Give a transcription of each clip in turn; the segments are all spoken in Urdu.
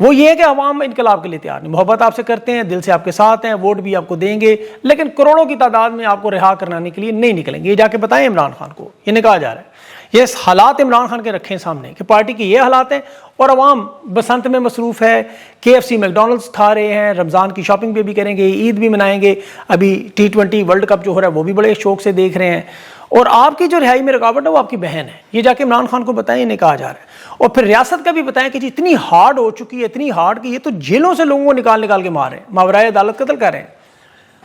وہ یہ ہے کہ عوام انقلاب کے لیے تیار نہیں، محبت آپ سے کرتے ہیں، دل سے آپ کے ساتھ ہیں، ووٹ بھی آپ کو دیں گے، لیکن کروڑوں کی تعداد میں آپ کو رہا کرانے کے لیے نہیں نکلیں گے۔ یہ جا کے بتائیں عمران خان کو، یہ نہیں کہا جا رہا ہے، یہ حالات عمران خان کے رکھیں سامنے کہ پارٹی کی یہ حالات ہیں اور عوام بسنت میں مصروف ہے، KFC میکڈونلڈس کھا رہے ہیں، رمضان کی شاپنگ بھی کریں گے، عید بھی منائیں گے، ابھی T20 ورلڈ کپ جو ہو رہا ہے وہ بھی بڑے شوق سے دیکھ رہے ہیں، اور آپ کی جو رہائی میں رکاوٹ ہے وہ آپ کی بہن ہے۔ یہ جا کے عمران خان کو بتائیں، انہیں کہا جا رہا ہے۔ اور پھر ریاست کا بھی بتائیں کہ جی اتنی ہارڈ ہو چکی ہے، اتنی ہارڈ کہ یہ تو جیلوں سے لوگوں کو نکال کے مار رہے ہیں، ماورائے عدالت قتل کر رہے ہیں۔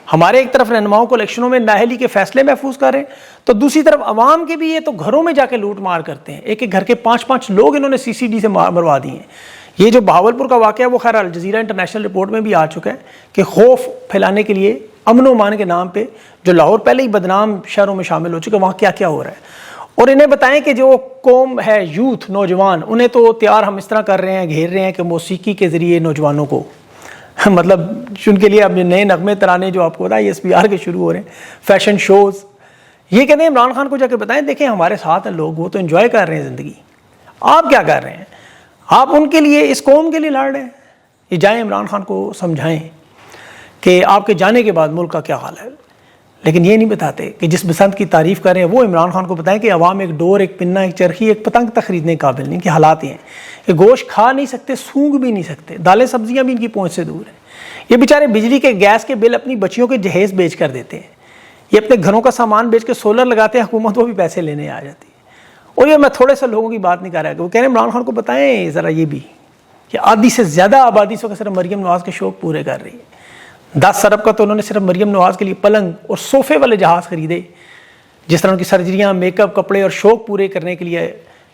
ہمارے ایک طرف رہنماؤں کو الیکشنوں میں نااہلی کے فیصلے محفوظ کر رہے ہیں، تو دوسری طرف عوام کے بھی یہ تو گھروں میں جا کے لوٹ مار کرتے ہیں۔ ایک ایک گھر کے 5 لوگ انہوں نے CCD سے مروا دیے ہیں۔ یہ جو بہاولپور کا واقعہ ہے وہ خیر الجزیرہ انٹرنیشنل رپورٹ میں بھی آ چکا ہے کہ خوف پھیلانے کے لیے امن و امان کے نام پہ جو لاہور پہلے ہی بدنام شہروں میں شامل ہو چکے، وہاں کیا کیا ہو رہا ہے۔ اور انہیں بتائیں کہ جو قوم ہے، یوتھ، نوجوان، انہیں تو تیار ہم اس طرح کر رہے ہیں، گھیر رہے ہیں کہ موسیقی کے ذریعے نوجوانوں کو مطلب ان کے لیے اب نئے نغمے ترانے جو آپ کو پتا ہے SPR کے شروع ہو رہے ہیں، فیشن شوز۔ یہ کہتے ہیں عمران خان کو جا کے بتائیں دیکھیں ہمارے ساتھ ہیں لوگ، وہ تو انجوائے کر رہے ہیں زندگی، آپ کیا کر رہے ہیں؟ آپ ان کے لیے، اس قوم کے لیے لڑ رہے ہیں۔ یہ جائیں عمران خان کو سمجھائیں کہ آپ کے جانے کے بعد ملک کا کیا حال ہے، لیکن یہ نہیں بتاتے کہ جس بسنت کی تعریف کر رہے ہیں وہ عمران خان کو بتائیں کہ عوام ایک ڈور، ایک پنہ، ایک چرخی، ایک پتنگ تک خریدنے کے قابل نہیں، کہ حالات یہ ہیں کہ گوشت کھا نہیں سکتے، سونگ بھی نہیں سکتے، دالیں سبزیاں بھی ان کی پہنچ سے دور ہیں۔ یہ بیچارے بجلی کے گیس کے بل اپنی بچیوں کے جہیز بیچ کر دیتے ہیں، یہ اپنے گھروں کا سامان بیچ کے سولر لگاتے ہیں، حکومت وہ بھی پیسے لینے آ جاتی ہے۔ اور یہ میں تھوڑے سے لوگوں کی بات نہیں کر رہا کہ وہ کہہ رہے ہیں عمران خان کو بتائیں ذرا یہ بھی کہ آدھی سے زیادہ آبادی سے صرف مریم نواز کے شوق پورے کر رہی ہے۔ 10 ارب کا تو انہوں نے صرف مریم نواز کے لیے پلنگ اور صوفے والے جہاز خریدے، جس طرح ان کی سرجریاں، میک اپ، کپڑے اور شوق پورے کرنے کے لیے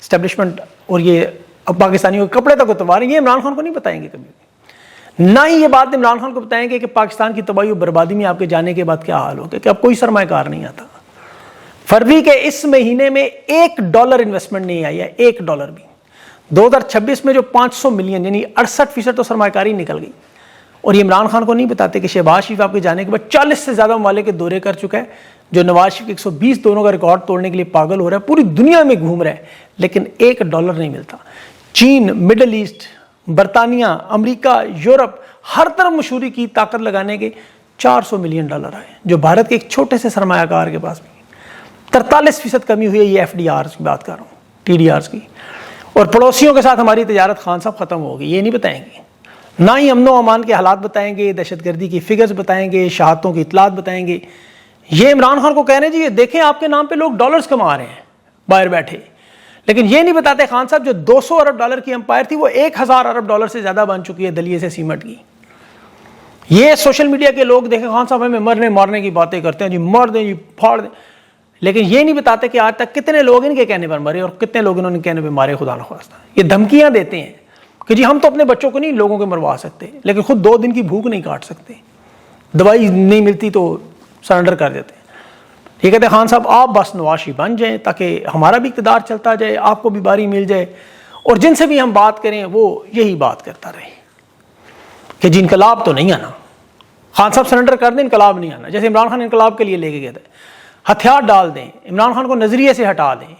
اسٹیبلشمنٹ، اور یہ اب پاکستانیوں کے کپڑے تک اتوار ہیں، یہ عمران خان کو نہیں بتائیں گے کبھی، نہ ہی یہ بات عمران خان کو بتائیں گے کہ پاکستان کی تباہی و بربادی میں آپ کے جانے کے بعد کیا حال ہوگا، کہ اب کوئی سرمایہ کار نہیں آتا۔ فروری کے اس مہینے میں $1 انویسٹمنٹ نہیں آئی ہے، $1 بھی۔ 2026 میں جو 500 ملین یعنی 68% تو سرمایہ کاری نکل گئی۔ اور یہ عمران خان کو نہیں بتاتے کہ شہباز شریف آپ کے جانے کے بعد 40 سے زیادہ ممالک کے دورے کر چکا ہے، جو نواز شریف کے 120 دوروں کا ریکارڈ توڑنے کے لیے پاگل ہو رہا ہے، پوری دنیا میں گھوم رہا ہے، لیکن $1 نہیں ملتا۔ چین، مڈل ایسٹ، برطانیہ، امریکہ، یورپ، ہر طرف مشہوری کی طاقت لگانے کے $400 ملین آئے، جو بھارت کے ایک چھوٹے سے سرمایہ کار کے پاس بھی 43% کمی ہوئی ہے۔ یہ FDRs کی بات کر رہا ہوں، TDRs کی۔ اور پڑوسیوں کے ساتھ ہماری تجارت خان صاحب ختم ہوگی، یہ نہیں بتائیں گے، نہ ہی امن و امان کے حالات بتائیں گے، دہشت گردی کی فگرز بتائیں گے، شہادتوں کی اطلاعات بتائیں گے۔ یہ عمران خان کو کہہ رہے ہیں جی دیکھیں آپ کے نام پہ لوگ ڈالرز کما رہے ہیں باہر بیٹھے، لیکن یہ نہیں بتاتے خان صاحب جو $200 ارب کی امپائر تھی وہ $1000 ارب سے زیادہ بن چکی ہے دلیے سے سیمنٹ کی۔ یہ سوشل میڈیا کے لوگ دیکھیں خان صاحب ہمیں مرنے مارنے کی باتیں کرتے ہیں، جی مار دیں، جی پھاڑ دیں، لیکن یہ نہیں بتاتے کہ آج تک کتنے لوگ ان کے کہنے پر مرے اور کتنے لوگ انہوں نے کہنے پہ مارے خدا نخواستہ۔ یہ دھمکیاں دیتے ہیں کہ جی ہم تو اپنے بچوں کو نہیں لوگوں کے مروا سکتے، لیکن خود 2 دن کی بھوک نہیں کاٹ سکتے، دوائی نہیں ملتی تو سرنڈر کر دیتے ہیں۔ یہ کہتے ہیں خان صاحب آپ بس نواز شریف بن جائیں تاکہ ہمارا بھی اقتدار چلتا جائے، آپ کو بھی باری مل جائے، اور جن سے بھی ہم بات کریں وہ یہی بات کرتا رہے کہ جی انقلاب تو نہیں آنا، خان صاحب سرنڈر کر دیں، انقلاب نہیں آنا۔ جیسے عمران خان انقلاب کے لیے لے کے گئے تھے، ہتھیار ڈال دیں، عمران خان کو نظریے سے ہٹا دیں۔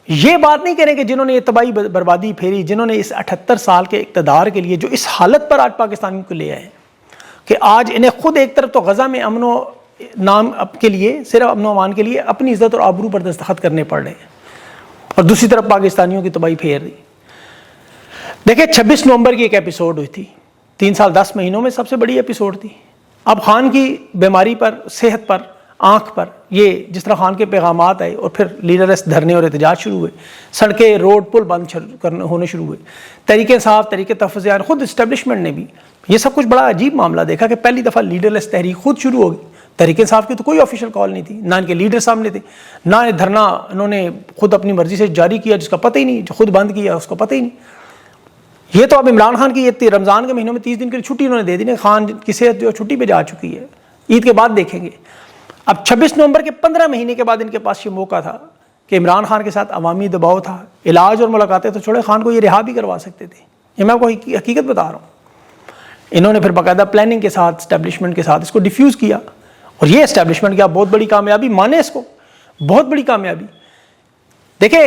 یہ بات نہیں کریں کہ جنہوں نے یہ تباہی بربادی پھیری، جنہوں نے اس 78 سال کے اقتدار کے لیے جو اس حالت پر آج پاکستانیوں کو لے آئے کہ آج انہیں خود ایک طرف تو غزہ میں امن و نام کے لیے، صرف امن و امان کے لیے اپنی عزت اور آبرو پر دستخط کرنے پڑ رہے ہیں، اور دوسری طرف پاکستانیوں کی تباہی پھیر دی۔ دیکھیں 26 نومبر کی ایک ایپیسوڈ ہوئی تھی، 3 سال 10 مہینوں میں سب سے بڑی ایپیسوڈ تھی۔ اب خان کی بیماری پر، صحت پر، آنکھ پر، یہ جس طرح خان کے پیغامات آئے اور پھر لیڈرس دھرنے اور احتجاج شروع ہوئے، سڑکیں، روڈ، پل بند ہونے شروع ہوئے، تحریک انصاف، تحریک تحفظ، خود اسٹیبلشمنٹ نے بھی یہ سب کچھ بڑا عجیب معاملہ دیکھا کہ پہلی دفعہ لیڈرلیس تحریک خود شروع ہوگی۔ تحریک انصاف کی تو کوئی آفیشیل کال نہیں تھی، نہ ان کے لیڈر سامنے تھے، نہ دھرنا انہوں نے خود اپنی مرضی سے جاری کیا جس کا پتہ ہی نہیں، جو خود بند کیا اس کا پتہ ہی نہیں۔ یہ تو اب عمران خان کی یہ رمضان کے مہینوں میں 30 دن کی چھٹی انہوں نے دے دی، خان کی صحت جو چھٹی پہ جا چکی ہے، عید کے بعد دیکھیں گے۔ اب 26 نومبر کے 15 مہینے کے بعد ان کے پاس یہ موقع تھا کہ عمران خان کے ساتھ عوامی دباؤ تھا، علاج اور ملاقاتیں تو چھوڑے، خان کو یہ رہا بھی کروا سکتے تھے۔ یہ میں آپ کو حقیقت بتا رہا ہوں۔ انہوں نے پھر باقاعدہ پلاننگ کے ساتھ، اسٹیبلشمنٹ کے ساتھ اس کو ڈیفیوز کیا، اور یہ اسٹیبلشمنٹ کی آپ بہت بڑی کامیابی مانے، اس کو بہت بڑی کامیابی۔ دیکھیں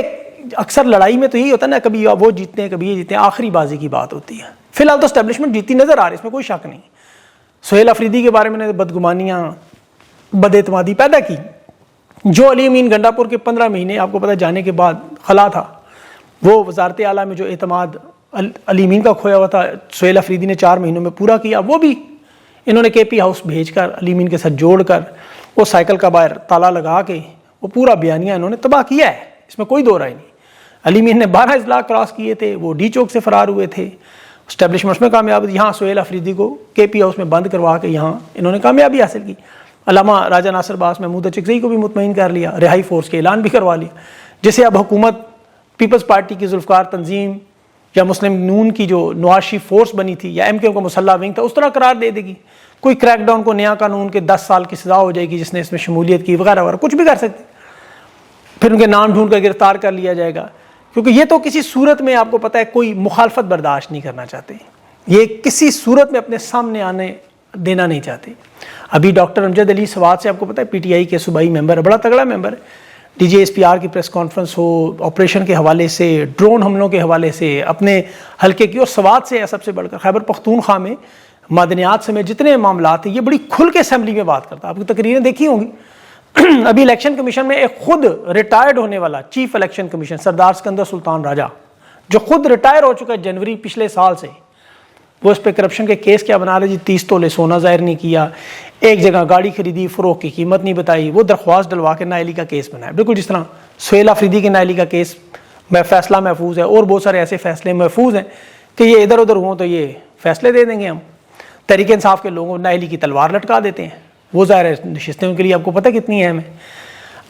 اکثر لڑائی میں تو یہی ہوتا ہے نا، کبھی وہ جیتتے ہیں کبھی یہ جیتتے ہیں، آخری بازی کی بات ہوتی ہے۔ فی الحال تو اسٹیبلشمنٹ جیتی نظر آ رہی ہے، اس میں کوئی شک نہیں. سہیل افریدی کے بارے میں بدگمانیاں، بد اعتمادی پیدا کی. جو علی امین گنڈا پور کے 15 مہینے آپ کو پتہ جانے کے بعد خلا تھا، وہ وزارت اعلیٰ میں جو اعتماد علی امین کا کھویا ہوا تھا سہیل افریدی نے 4 مہینوں میں پورا کیا. وہ بھی انہوں نے کے پی ہاؤس بھیج کر علی امین کے ساتھ جوڑ کر وہ سائیکل کا باہر تالا لگا کے وہ پورا بیانیہ انہوں نے تباہ کیا ہے، اس میں کوئی دو رائے نہیں. علی امین نے 12 اضلاع کراس کیے تھے، وہ ڈی چوک سے فرار ہوئے تھے، اسٹیبلشمنٹس میں کامیاب. یہاں سہیل افریدی کو کے پی ہاؤس میں بند کروا کے یہاں انہوں نے کامیابی حاصل کی. علامہ راجہ ناصر باس محمود اچکزئی کو بھی مطمئن کر لیا، رہائی فورس کے اعلان بھی کروا لیا، جسے اب حکومت پیپلز پارٹی کی ذوالفقار تنظیم یا مسلم نون کی جو نواز شریف فورس بنی تھی یا ایم کیو کا مسلح ونگ تھا اس طرح قرار دے دے گی. کوئی کریک ڈاؤن کو نیا قانون کے 10 سال کی سزا ہو جائے گی جس نے اس میں شمولیت کی وغیرہ وغیرہ، کچھ بھی کر سکتے. پھر ان کے نام ڈھونڈ کر گرفتار کر لیا جائے گا، کیونکہ یہ تو کسی صورت میں آپ کو پتہ ہے کوئی مخالفت برداشت نہیں کرنا چاہتے، یہ کسی صورت میں اپنے سامنے آنے دینا نہیں چاہتے. ابھی ڈاکٹر امجد علی سوات سے آپ کو پتہ ہے پی ٹی آئی کے صوبائی ممبر ہے، بڑا تگڑا ممبر ہے. D J S P R کی پریس کانفرنس ہو، آپریشن کے حوالے سے، ڈرون حملوں کے حوالے سے، اپنے حلقے کی، اور سوات سے سب سے بڑھ کر خیبر پختونخوا میں معدنیات سمیت جتنے معاملات ہیں یہ بڑی کھل کے اسمبلی میں بات کرتا ہے. آپ کی تقریریں دیکھی ہوں گی. ابھی الیکشن کمیشن میں ایک خود ریٹائرڈ ہونے والا چیف الیکشن کمیشن سردار سکندر سلطان راجہ جو خود ریٹائر ہو چکا ہے جنوری پچھلے سال سے، وہ اس پہ کرپشن کے کیس کیا بنا رہے جی 30 تولے سونا ظاہر نہیں کیا، ایک جگہ گاڑی خریدی فروخت کی قیمت نہیں بتائی، وہ درخواست ڈلوا کے نااہلی کا کیس بنایا. بالکل جس طرح سہیل افریدی کے نااہلی کا کیس میں فیصلہ محفوظ ہے، اور بہت سارے ایسے فیصلے محفوظ ہیں کہ یہ ادھر ادھر ہوں تو یہ فیصلے دے دیں گے. ہم تحریک انصاف کے لوگوں نااہلی کی تلوار لٹکا دیتے ہیں، وہ ظاہر ہے نشستیں ان کے لیے آپ کو پتہ کتنی اہم ہے.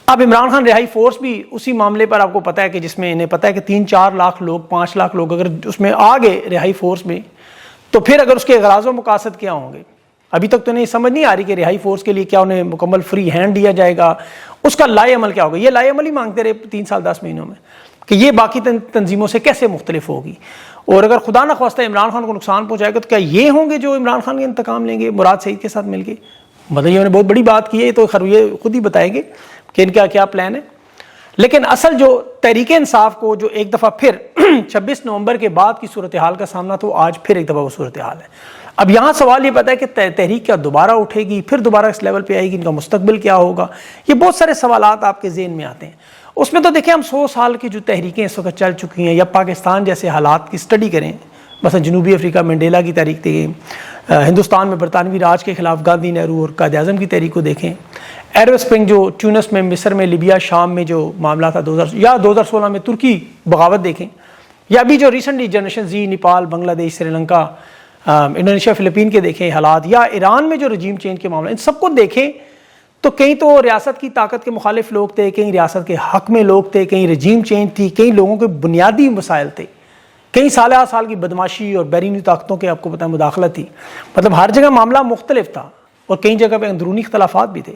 اب عمران خان رہائی فورس بھی اسی معاملے پر آپ کو پتہ ہے کہ جس میں انہیں پتہ ہے کہ 3-4 لاکھ لوگ 5 لاکھ لوگ اگر اس میں آ گئے رہائی فورس میں تو پھر اگر اس کے اغراض و مقاصد کیا ہوں گے. ابھی تک تو انہیں سمجھ نہیں آ رہی کہ رہائی فورس کے لیے کیا انہیں مکمل فری ہینڈ دیا جائے گا، اس کا لائے عمل کیا ہوگا. یہ لائے عمل ہی مانگتے رہے 3 سال 10 مہینوں میں کہ یہ باقی تنظیموں سے کیسے مختلف ہوگی. اور اگر خدا نہ خواستہ عمران خان کو نقصان پہنچائے گا تو کیا یہ ہوں گے جو عمران خان کے انتقام لیں گے مراد سعید کے ساتھ مل کے. مطلب یہ بہت بڑی بات کی ہے، تو یہ خود ہی بتائیں گے کہ ان کا کیا پلان ہے. لیکن اصل جو تحریک انصاف کو جو ایک دفعہ پھر 26 نومبر کے بعد کی صورتحال کا سامنا تو آج پھر ایک دفعہ وہ صورتحال ہے. اب یہاں سوال یہ پتا ہے کہ تحریک کیا دوبارہ اٹھے گی، پھر دوبارہ اس لیول پہ آئے گی، ان کا مستقبل کیا ہوگا. یہ بہت سارے سوالات آپ کے ذہن میں آتے ہیں. اس میں تو دیکھیں ہم 100 سال کی جو تحریکیں اس وقت چل چکی ہیں یا پاکستان جیسے حالات کی اسٹڈی کریں، مثلا جنوبی افریقہ منڈیلا کی تحریک دیکھیں، ہندوستان میں برطانوی راج کے خلاف گاندھی نہرو اور قائد اعظم کی تحریک کو دیکھیں، ایرو اسپرنگ جو ٹیونس میں، مصر میں، لیبیا، شام میں جو معاملہ تھا 2016 میں ترکی بغاوت دیکھیں، یا ابھی جو ریسنٹلی جنریشن زی نیپال، بنگلہ دیش، سری لنکا، انڈونیشیا، فلپین کے دیکھیں حالات، یا ایران میں جو رجیم چینج کے معاملہ، ان سب کو دیکھیں تو کہیں تو ریاست کی طاقت کے مخالف لوگ تھے، کہیں ریاست کے حق میں لوگ تھے، کہیں رجیم چینج تھی، کہیں لوگوں کے بنیادی مسائل تھے، کئی سال سال کی بدماشی اور بیرونی طاقتوں کے آپ کو پتہ مداخلت تھی. مطلب ہر جگہ معاملہ مختلف تھا اور کئی جگہ پہ اندرونی اختلافات بھی تھے.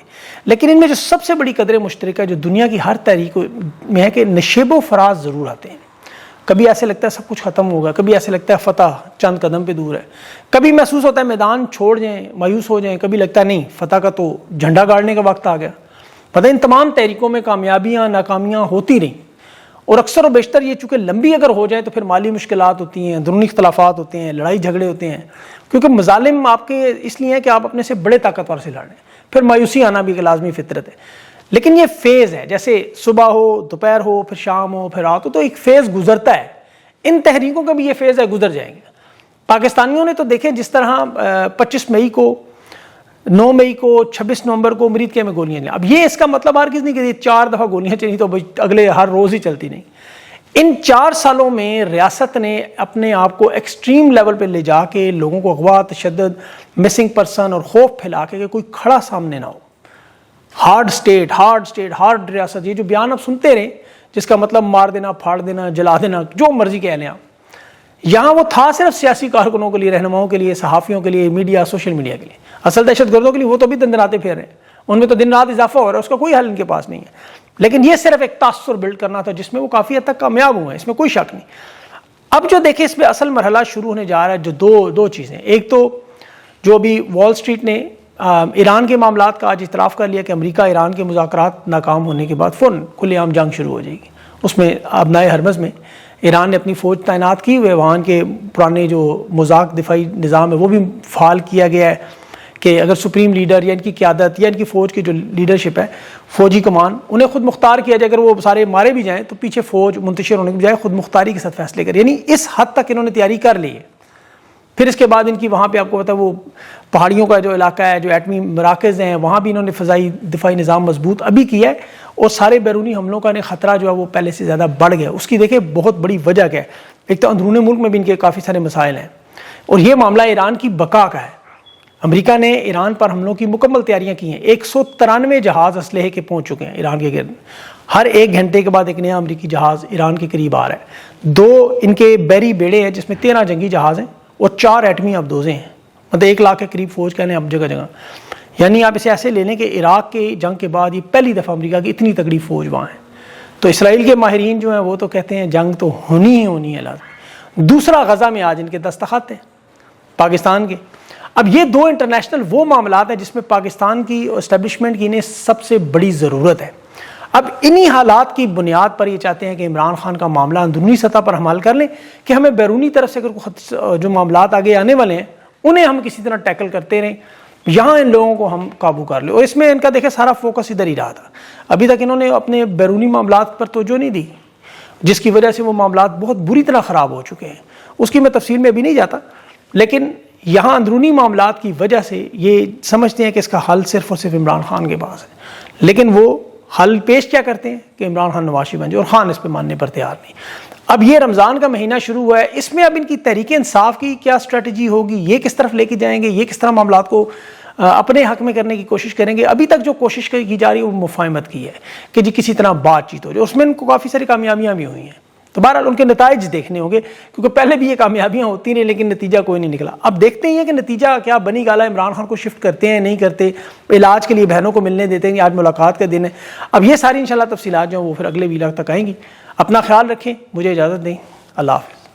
لیکن ان میں جو سب سے بڑی قدر مشترکہ جو دنیا کی ہر تحریک میں ہے کہ نشیب و فراز ضرور آتے ہیں. کبھی ایسے لگتا ہے سب کچھ ختم ہوگا، کبھی ایسے لگتا ہے فتح چند قدم پہ دور ہے، کبھی محسوس ہوتا ہے میدان چھوڑ جائیں، مایوس ہو جائیں، کبھی لگتا ہے نہیں فتح کا تو جھنڈا گاڑنے کا وقت آ گیا. پتہ ان تمام تحریکوں میں کامیابیاں ناکامیاں ہوتی رہیں، اور اکثر و بیشتر یہ چونکہ لمبی اگر ہو جائے تو پھر مالی مشکلات ہوتی ہیں، اندرونی اختلافات ہوتے ہیں، لڑائی جھگڑے ہوتے ہیں، کیونکہ مظالم آپ کے اس لیے ہیں کہ آپ اپنے سے بڑے طاقتور سے لڑ رہے ہیں، پھر مایوسی آنا بھی ایک لازمی فطرت ہے. لیکن یہ فیز ہے، جیسے صبح ہو، دوپہر ہو، پھر شام ہو، پھر رات ہو، تو ایک فیز گزرتا ہے. ان تحریکوں کا بھی یہ فیز ہے، گزر جائیں گے. پاکستانیوں نے تو دیکھیں جس طرح 25 مئی کو، 9 مئی کو، 26 نومبر کو امریکہ میں گولیاں چلیں. اب یہ اس کا مطلب ہرگز نہیں کہ یہ 4 دفعہ گولیاں چلی تو اگلے ہر روز ہی چلتی نہیں. ان 4 سالوں میں ریاست نے اپنے آپ کو ایکسٹریم لیول پہ لے جا کے لوگوں کو اغوا، تشدد، مسنگ پرسن اور خوف پھیلا کے کہ کوئی کھڑا سامنے نہ ہو. ہارڈ اسٹیٹ، ہارڈ ریاست، یہ جو بیان آپ سنتے رہے جس کا مطلب مار دینا، پھاڑ دینا، جلا دینا، جو مرضی کہہ لیں آپ، یہاں وہ تھا صرف سیاسی کارکنوں کے لیے، رہنماؤں کے لیے، صحافیوں کے لیے، میڈیا، سوشل میڈیا کے لیے. اصل دہشت گردوں کے لیے وہ تو بھی دندناتے پھر رہے ہیں، ان میں تو دن رات اضافہ ہو رہا ہے، اس کا کوئی حل ان کے پاس نہیں ہے. لیکن یہ صرف ایک تاثر بلڈ کرنا تھا جس میں وہ کافی حد تک کامیاب ہوئے ہیں، اس میں کوئی شک نہیں. اب جو دیکھیں اس میں اصل مرحلہ شروع ہونے جا رہا ہے، جو دو چیزیں. ایک تو جو ابھی وال اسٹریٹ نے ایران کے معاملات کا آج اعتراف کر لیا کہ امریکہ ایران کے مذاکرات ناکام ہونے کے بعد فوراً کھلے عام جنگ شروع ہو جائے گی. اس میں ابنائے ہرمز میں ایران نے اپنی فوج تعینات کی ہوئے، وہاں کے پرانے جو مذاق دفاعی نظام ہے وہ بھی فعال کیا گیا ہے کہ اگر سپریم لیڈر یا ان کی قیادت یا ان کی فوج کی جو لیڈرشپ ہے، فوجی کمان، انہیں خود مختار کیا جائے، اگر وہ سارے مارے بھی جائیں تو پیچھے فوج منتشر ہونے کے بجائے خود مختاری کے ساتھ فیصلے کرے، یعنی اس حد تک انہوں نے تیاری کر لی ہے۔ پھر اس کے بعد ان کی وہاں پہ آپ کو پتا ہے وہ پہاڑیوں کا جو علاقہ ہے، جو ایٹمی مراکز ہیں، وہاں بھی انہوں نے فضائی دفاعی نظام مضبوط ابھی کیا ہے، اور سارے بیرونی حملوں کا خطرہ جو ہے وہ پہلے سے زیادہ بڑھ گیا۔ اس کی دیکھیں بہت بڑی وجہ کیا ہے، ایک تو اندرون ملک میں بھی ان کے کافی سارے مسائل ہیں، اور یہ معاملہ ایران کی بقا کا ہے۔ امریکہ نے ایران پر حملوں کی مکمل تیاریاں کی ہیں، 193 جہاز اسلحے کے پہنچ چکے ہیں ایران کے گرد، ہر 1 گھنٹے کے بعد ایک نیا امریکی جہاز ایران کے قریب آ رہا ہے۔ 2 ان کے بحری بیڑے ہیں جس میں 13 جنگی جہاز ہیں اور 4 ایٹمی ابدوزیں ہیں، مطلب 1 لاکھ کے قریب فوج کہنے اب جگہ جگہ، یعنی آپ اسے ایسے لے لیں کہ عراق کے جنگ کے بعد یہ پہلی دفعہ امریکہ کی اتنی تگڑی فوج وہاں ہے۔ تو اسرائیل کے ماہرین جو ہیں وہ تو کہتے ہیں جنگ تو ہونی ہی ہونی ہے لازم۔ دوسرا غزہ میں آج ان کے دستخط ہیں پاکستان کے۔ اب یہ 2 انٹرنیشنل وہ معاملات ہیں جس میں پاکستان کی اسٹیبلشمنٹ کی انہیں سب سے بڑی ضرورت ہے۔ اب انہی حالات کی بنیاد پر یہ چاہتے ہیں کہ عمران خان کا معاملہ اندرونی سطح پر ہم حل کر لیں، کہ ہمیں بیرونی طرف سے اگر جو معاملات آگے آنے والے ہیں انہیں ہم کسی طرح ٹیکل کرتے رہیں، یہاں ان لوگوں کو ہم قابو کر لیں۔ اور اس میں ان کا دیکھیں سارا فوکس ادھر ہی رہا تھا، ابھی تک انہوں نے اپنے بیرونی معاملات پر توجہ نہیں دی، جس کی وجہ سے وہ معاملات بہت بری طرح خراب ہو چکے ہیں۔ اس کی میں تفصیل میں ابھی نہیں جاتا، لیکن یہاں اندرونی معاملات کی وجہ سے یہ سمجھتے ہیں کہ اس کا حل صرف اور صرف عمران خان کے پاس ہے، لیکن وہ حل پیش کیا کرتے ہیں کہ عمران خان نواز شریف بن جائے، اور خان اس پہ ماننے پر تیار نہیں۔ اب یہ رمضان کا مہینہ شروع ہوا ہے، اس میں اب ان کی تحریک انصاف کی کیا اسٹریٹجی ہوگی، یہ کس طرف لے کے جائیں گے، یہ کس طرح معاملات کو اپنے حق میں کرنے کی کوشش کریں گے۔ ابھی تک جو کوشش کی جا رہی ہے وہ مفاہمت کی ہے کہ جی کسی طرح بات چیت ہو جائے، اس میں ان کو کافی ساری کامیابیاں بھی ہوئی ہیں، تو بہرحال ان کے نتائج دیکھنے ہوں گے، کیونکہ پہلے بھی یہ کامیابیاں ہوتی رہیں لیکن نتیجہ کوئی نہیں نکلا۔ اب دیکھتے ہیں کہ نتیجہ کیا بنی گالا، عمران خان کو شفٹ کرتے ہیں نہیں کرتے، علاج کے لیے بہنوں کو ملنے دیتے ہیں، آج ملاقات کا دن ہے۔ اب یہ ساری انشاءاللہ تفصیلات جو ہیں وہ پھر اگلے ویلاگ تک آئیں گی۔ اپنا خیال رکھیں، مجھے اجازت دیں، اللہ حافظ۔